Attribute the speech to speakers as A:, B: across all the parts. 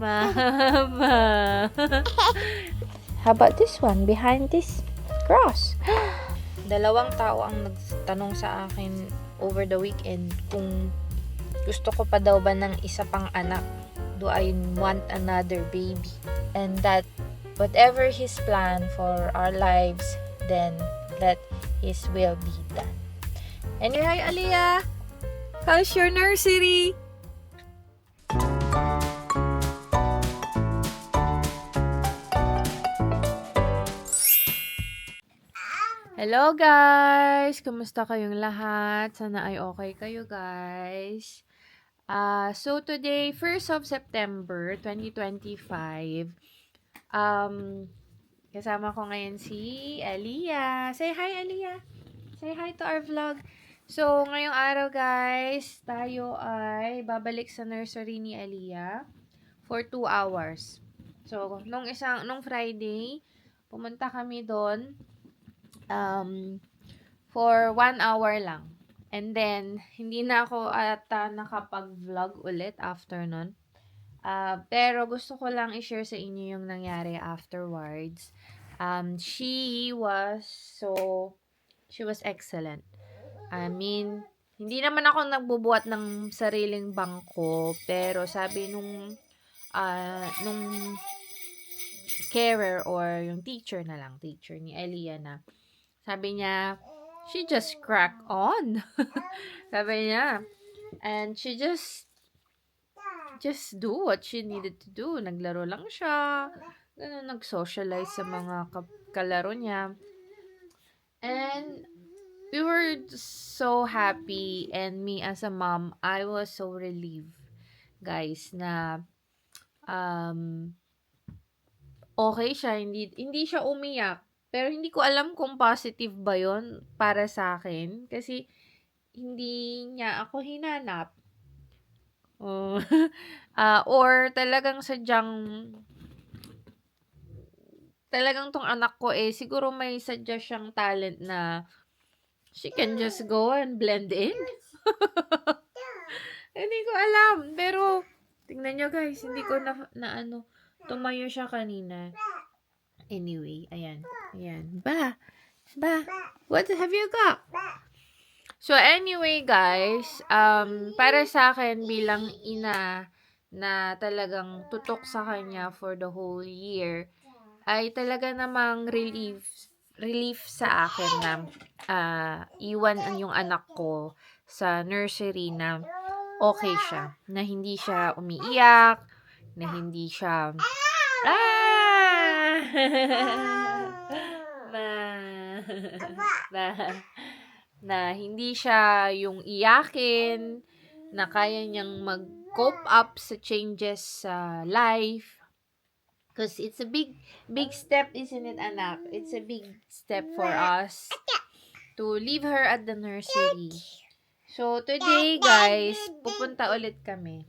A: Mama. How about this one? Behind this cross. Dalawang tao ang nagtanong sa akin over the weekend kung gusto ko pa daw ba ng isa pang anak. Do I want another baby? And that whatever His plan for our lives, then let His will be done. Anyway, hi Aliyah! How's your nursery? Hello guys! Kumusta kayong lahat? Sana ay okay kayo guys. So today, 1st of September 2025, kasama ko ngayon si Aliyah. Say hi Aliyah! Say hi to our vlog. So ngayong araw guys, tayo ay babalik sa nursery ni Aliyah for 2 hours. So nung Friday, pumunta kami doon for 1 hour lang. And then, hindi na ako ata nakapag-vlog ulit after nun. Pero gusto ko lang i-share sa inyo yung nangyari afterwards. She was excellent. I mean, hindi naman ako nagbubuhat ng sariling bangko, pero sabi nung carer or yung teacher ni Aliyah na, sabi niya, she just crack on. Sabi niya. And she just do what she needed to do. Naglaro lang siya. Ganun, nag-socialize sa mga kalaro niya. And we were so happy. And me as a mom, I was so relieved, guys, na okay siya. Hindi siya umiyak. Pero hindi ko alam kung positive ba yon para sa akin. Kasi, hindi niya ako hinanap. Or talagang talagang tong anak ko siguro may sadya siyang talent na she can just go and blend in. Hindi ko alam. Pero, tingnan nyo guys, hindi ko tumayo siya kanina. Anyway, ayan. Ba, what have you got? So, anyway, guys, para sa akin bilang ina na talagang tutok sa kanya for the whole year, ay talaga namang relief sa akin na iwan yung anak ko sa nursery na okay siya. Na hindi siya umiiyak, na hindi siya na hindi siya yung iyakin, na kaya niyang mag-cope up sa changes sa life. Because it's a big step, isn't it, anak? It's a big step for us to leave her at the nursery. So, today, guys, pupunta ulit kami.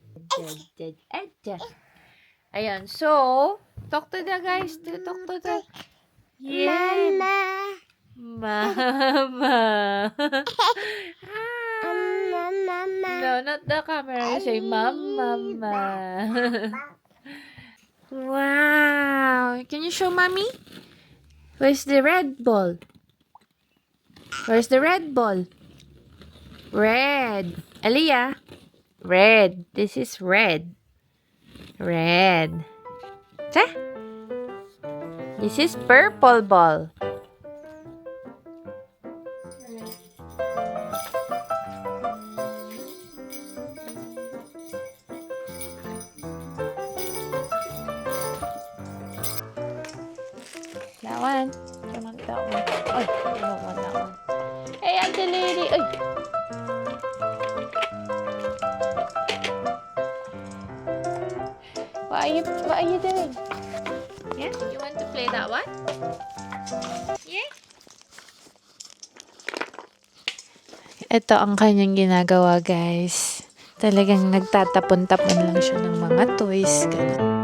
A: Ayan, so, talk to the guys. Talk to the... Yeah. Mama. No, not the camera. Say, Mama. Wow. Can you show Mommy? Where's the red ball? Where's the red ball? Red. Aliyah. Red. This is red. Red. Ta? This is purple ball. That one. I want that one. Oh, I don't want that one. Hey, Auntie Lady. Oy. What are you doing? Yeah? You want to play that one? Yeah? Ito ang kanyang ginagawa, guys. Talagang nagtatapon-tapon lang siya ng mga toys. Ganun.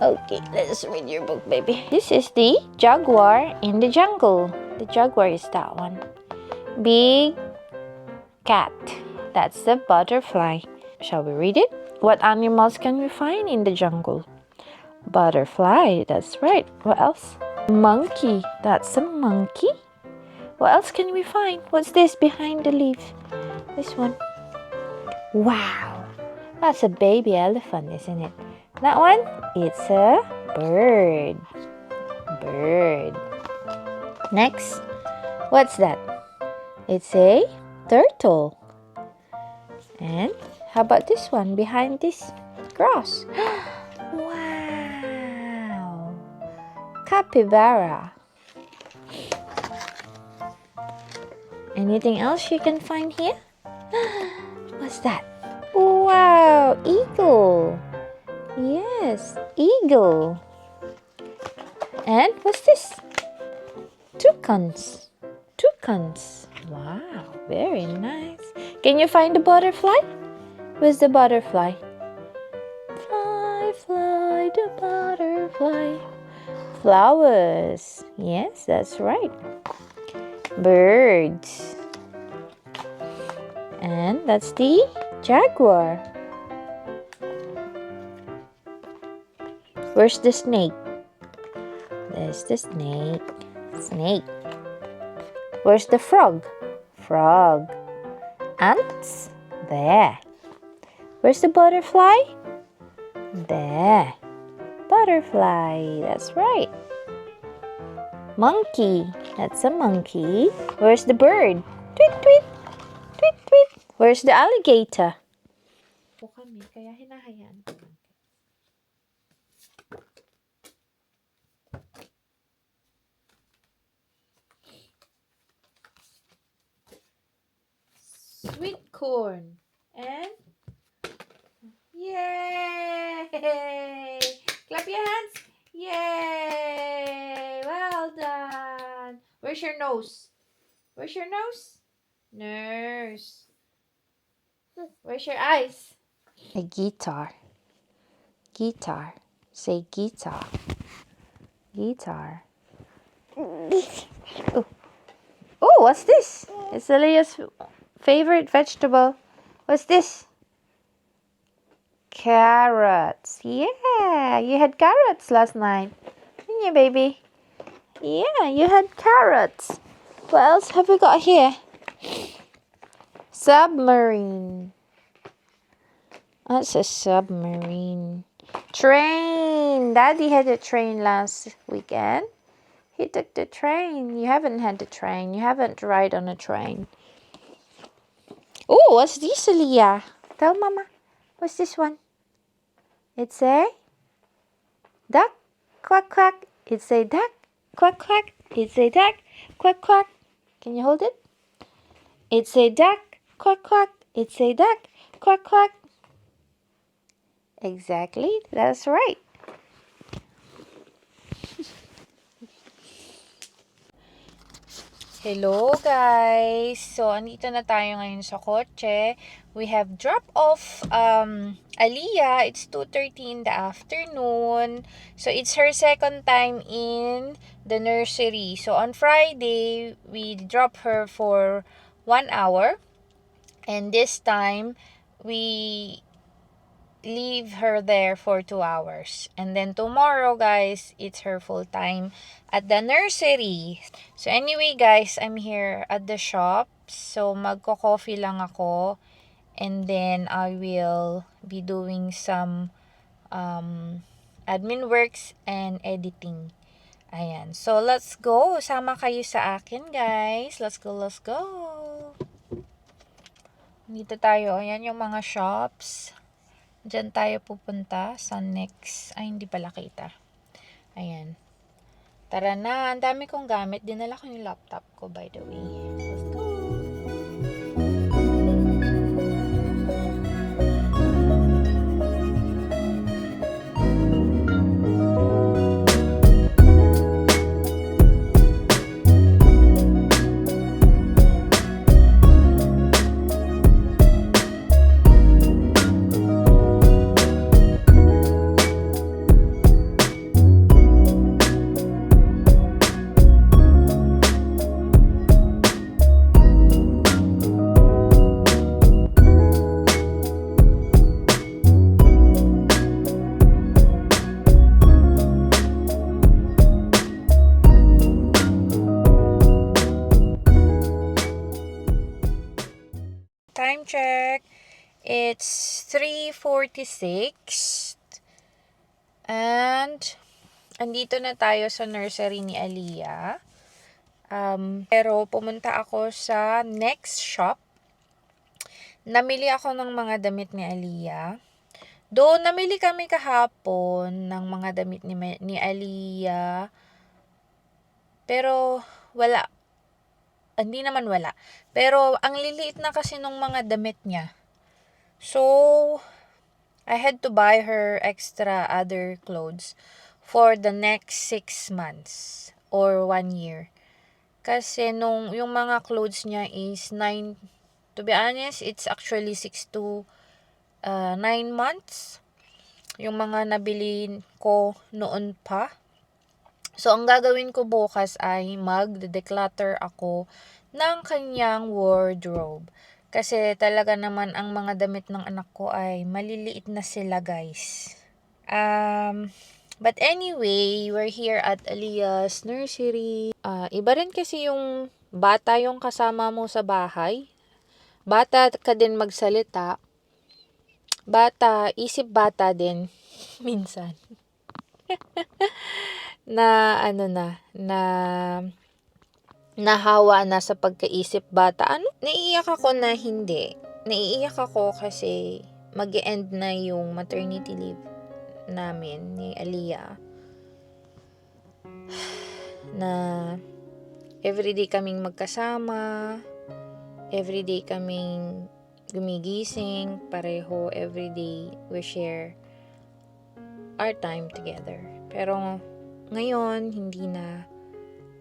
A: Okay, let's read your book, baby. This is the Jaguar in the Jungle. The jaguar is that one. Big cat. That's the butterfly. Shall we read it? What animals can we find in the jungle? Butterfly, that's right. What else? Monkey, that's a monkey. What else can we find? What's this behind the leaf? This one. Wow, that's a baby elephant, isn't it? That one, it's a bird. Bird. Next, what's that? It's a turtle. And how about this one behind this grass? Wow, capybara. Anything else you can find here? What's that? Wow, eagle. Yes, eagle. And what's this? Toucans. Toucans. Wow, very nice. Can you find the butterfly? Where's the butterfly? Fly, fly, the butterfly. Flowers. Yes, that's right. Birds. And that's the jaguar. Where's the snake? There's the snake. Snake. Where's the frog? Frog. Ants? There. Where's the butterfly? There. Butterfly. That's right. Monkey. That's a monkey. Where's the bird? Tweet, tweet. Tweet, tweet. Where's the alligator? Po kami, kaya hinahayaan ko. Sweet corn. And yay! Clap your hands. Yay! Well done. Where's your nose? Where's your nose? Nose. Where's your eyes? A guitar. Guitar. Say guitar. Guitar. Oh, oh, what's this? It's Alia's favorite vegetable. What's this? Carrots. Yeah, you had carrots last night, didn't you, baby? Yeah, you had carrots. What else have we got here? Submarine. That's a submarine. Train. Daddy had a train last weekend. He took the train. You haven't had the train. You haven't ride on a train. Oh, what's this, Aliyah? Tell Mama. What's this one? It's a duck. Quack, quack. It's a duck. Quack, quack. It's a duck. Quack, quack. Can you hold it? It's a duck. Quack, quack. It's a duck. Quack, quack. Exactly. That's right. Hello guys! So, andito na tayo ngayon sa kotse. We have drop off Aliyah. It's 2:30 in the afternoon. So, it's her second time in the nursery. So, on Friday, we drop her for 1 hour. And this time, we leave her there for 2 hours. And then tomorrow, guys, it's her full time at the nursery. So anyway, guys, I'm here at the shop. So magko-coffee lang ako. And then I will be doing some admin works and editing. Ayan. So let's go. Sama kayo sa akin, guys. Let's go, let's go. Dito tayo. Ayan yung mga shops. Diyan tayo pupunta sa next. Ay, hindi pala kita. Ayan. Tara na. Ang dami kong gamit. Dinala ko yung laptop ko, by the way. Let's go. It's 3:46. And andito na tayo sa nursery ni Aliyah. Pero pumunta ako sa next shop. Namili ako ng mga damit ni Aliyah. Though namili kami kahapon ng mga damit ni Aliyah. Pero wala. Hindi naman wala. Pero ang liliit na kasi nung mga damit niya. So, I had to buy her extra other clothes for the next 6 months or 1 year. Kasi yung mga clothes niya is 9, to be honest, it's actually 6 to 9 months. Yung mga nabili ko noon pa. So, ang gagawin ko bukas ay mag-declutter ako ng kanyang wardrobe. Kasi talaga naman ang mga damit ng anak ko ay maliliit na sila, guys. But anyway, we're here at Aliyah's nursery. Iba rin kasi yung bata yung kasama mo sa bahay. Bata ka din magsalita. Bata, isip bata din. Minsan. na nahawa na sa pagkaisip bata. Naiiyak ako na hindi. Naiiyak ako kasi mag-e-end na yung maternity leave namin ni Aliyah. Na everyday kaming magkasama. Everyday kaming gumigising. Pareho, everyday we share our time together. Pero ngayon, hindi na.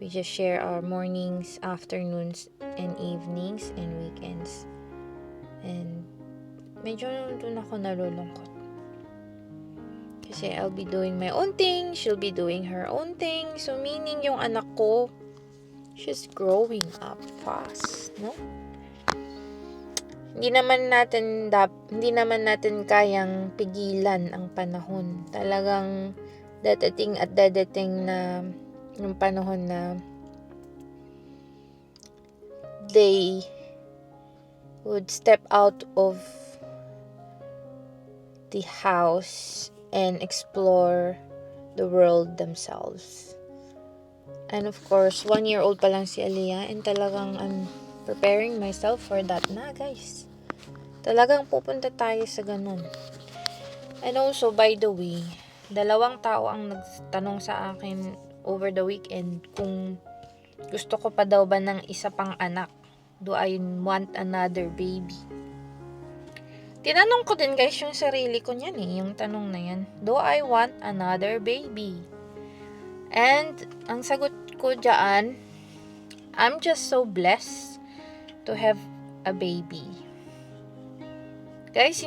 A: We just share our mornings, afternoons, and evenings, and weekends. And medyo doon ako nalulungkot. Kasi I'll be doing my own thing, she'll be doing her own thing. So meaning yung anak ko, she's growing up fast, no? Hindi naman natin kayang pigilan ang panahon. Talagang dadating na yung panahon na they would step out of the house and explore the world themselves. And of course, 1-year-old pa lang si Aliyah, and talagang I'm preparing myself for that na, guys. Talagang pupunta tayo sa ganun. And also, by the way, 2 tao ang nagtanong sa akin over the weekend kung gusto ko pa daw ba ng isa pang anak. Do I want another baby? Tinanong ko din, guys, yung sarili ko niyan yung tanong na yan. Do I want another baby? And ang sagot ko dyan, I'm just so blessed to have a baby. Guys,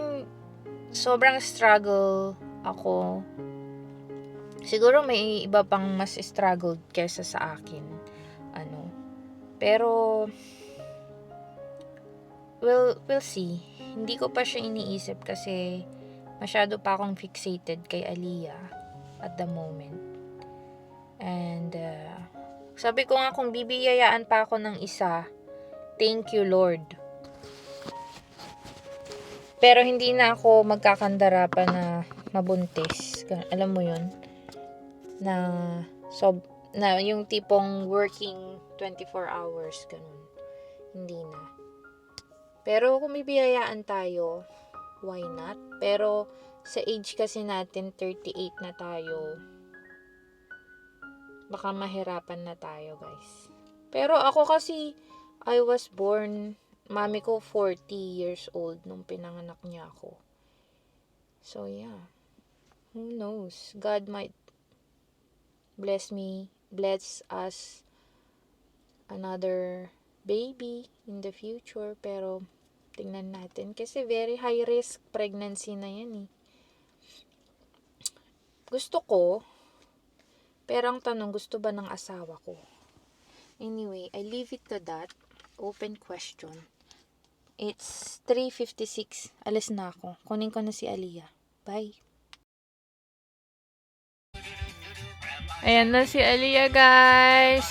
A: sobrang struggle ako. Siguro may iba pang mas struggled kesa sa akin. Pero we'll see. Hindi ko pa siya iniisip kasi masyado pa akong fixated kay Aliyah at the moment. And sabi ko nga, kung bibiyayaan pa ako ng isa, thank you, Lord. Pero hindi na ako magkakandara pa na mabuntis. Alam mo yun? Na yung tipong working 24 hours, ganun. Hindi na. Pero kung bibiyayaan tayo, why not? Pero sa age kasi natin, 38 na tayo, baka mahirapan na tayo, guys. Pero ako kasi, I was born, mami ko 40 years old nung pinanganak niya ako. So yeah, who knows? God might bless us another baby in the future. Pero tingnan natin kasi very high risk pregnancy na yan Gusto ko, pero ang tanong, gusto ba ng asawa ko? Anyway, I leave it to that. Open question. It's 3:56. Alis na ako. Kunin ko na si Aliyah. Bye. Ayan na si Aliyah, guys.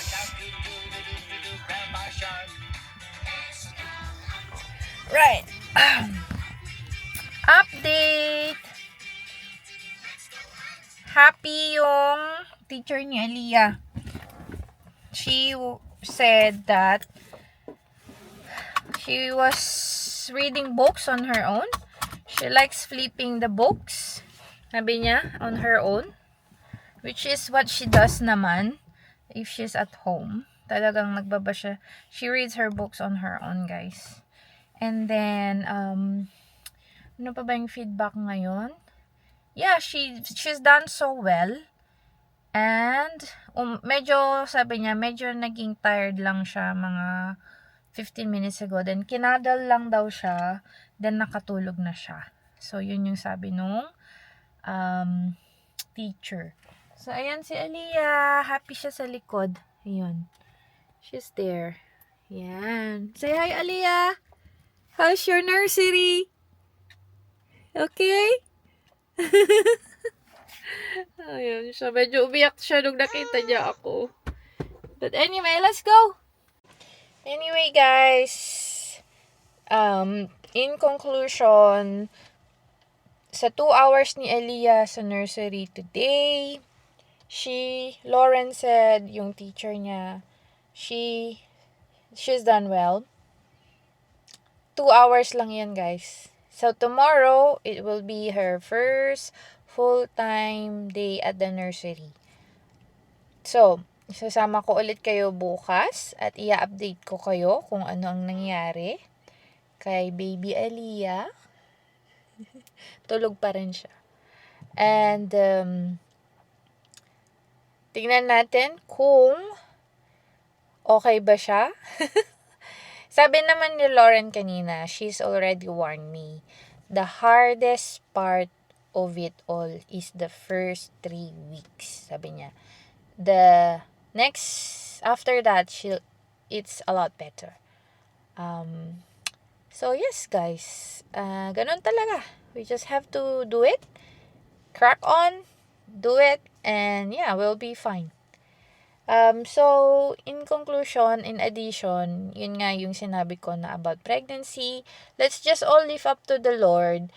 A: Right. happy yung teacher ni Aliyah. She said that she was reading books on her own. She likes flipping the books. Sabi niya, on her own. Which is what she does naman if she's at home. Talagang nagbaba siya. She reads her books on her own, guys. And then, ano pa ba yung feedback ngayon? Yeah, she's done so well. And, medyo, sabi niya, medyo naging tired lang siya mga 15 minutes ago. Then, kinadal lang daw siya. Then, nakatulog na siya. So, yun yung sabi nung teacher. So, ayan si Aliyah. Happy siya sa likod. Ayun. She's there. Yan. Say hi, Aliyah. How's your nursery? Okay? Ayun siya. Medyo umiyak siya nung nakita niya ako. But anyway, let's go. Anyway, guys. In conclusion, sa 2 hours ni Aliyah sa nursery today, Lauren said, yung teacher niya, she's done well. 2 hours lang yan, guys. So, tomorrow, it will be her first full-time day at the nursery. So, sasama ko ulit kayo bukas at i-update ko kayo kung ano ang nangyari kay baby Aliyah. Tulog pa rin siya. And, tingnan natin kung okay ba siya. Sabi naman ni Lauren kanina, she's already warned me. The hardest part of it all is the first 3 weeks, sabi niya. The next, after that, it's a lot better. So, yes, guys. Ganun talaga. We just have to do it. Crack on. Do it. And, yeah, we'll be fine. So, in conclusion, in addition, yun nga yung sinabi ko na about pregnancy. Let's just all live up to the Lord.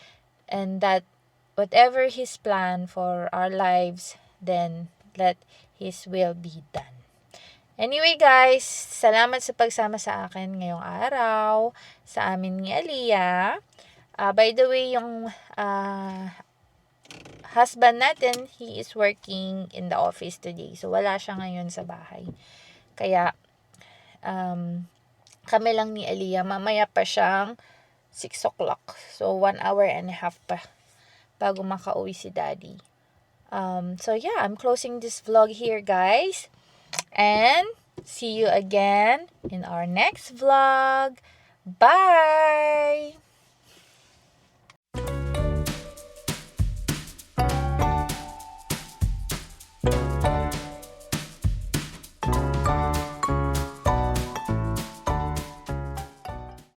A: And that whatever His plan for our lives, then let His will be done. Anyway, guys, salamat sa pagsama sa akin ngayong araw sa amin ni Aliyah. By the way, yung husband natin, he is working in the office today. So, wala siya ngayon sa bahay. Kaya, kami lang ni Aliyah. Mamaya pa siyang 6 o'clock. So, 1 hour and a half pa bago makauwi si Daddy. So, yeah, I'm closing this vlog here, guys. And see you again in our next vlog. Bye!